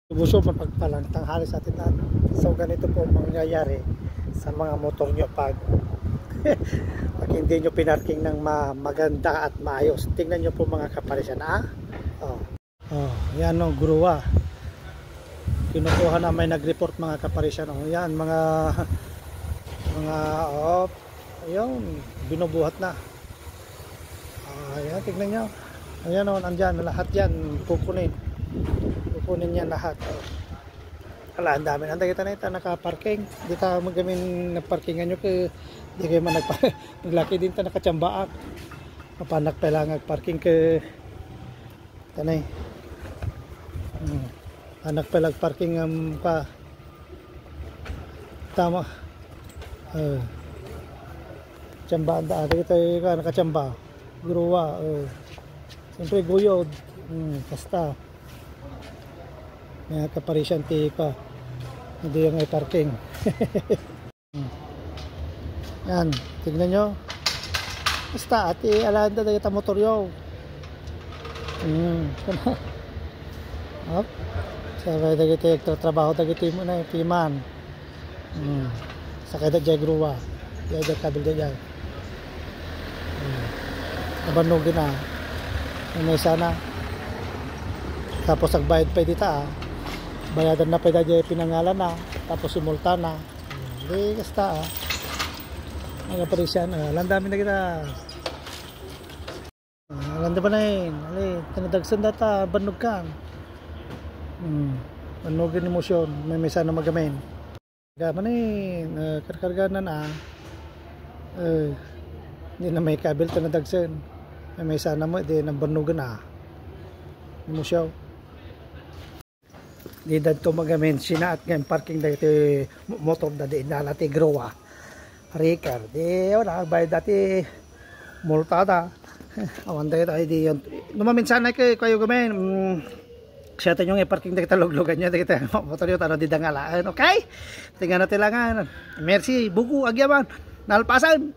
Buso mapagpalang tanghali sa atin lahat. So ganito po mangyayari sa mga motor nyo pag pag hindi nyo pinarking ng maganda at maayos. Tingnan nyo po mga kaparisan. Yan o, gruwa. Kinukuha na, may nag-report mga kaparisan. Yan ayun, binubuhat na. Ayan, tingnan nyo. Ayan o, nandyan lahat yan. Kukunin yan lahat. Wala, ang dami. Ang kita na ito, nakaparking. Di ta magamin nagparkingan nyo ke di kayo man naglaki din ta nakatsambaak. Mapanak pa lang nagparking ke tanay. Anak pa lang parking pa. Tama. Tsambaan da. Di kita nakatsamba. Gruwa. Siyempre guyod. Basta. Mga kaparisan pa hindi yung parking. Yan, tignan nyo basta ati alanda na kita motor yo. Sabay na kita trabaho na kita mo na piman. Sakay na dyan gruwa dyan kabil dyan nabanugin na may sana tapos agbayad pa dita bayadan na pa dyan pinangalan na tapos simulta na hindi kasta mga parisyan landami na kita landa pa na yun kanadagsan data banog ka banogin emosyon may sana magamin gama na yun karkarga na hindi na may kabil kanadagsan may sana mo hindi na banogan na emosyon di dadto magamin sina at ngayon parking dati motor dati nalati growa Ricard di wala bayad dati multada awan dati tayo di yun numamin sana kayo gamin siya tayo yung parking dati taloglogan nyo dati motor yun taro di dangalaan okay tingnan natin lang merci buku agyaman nalpasan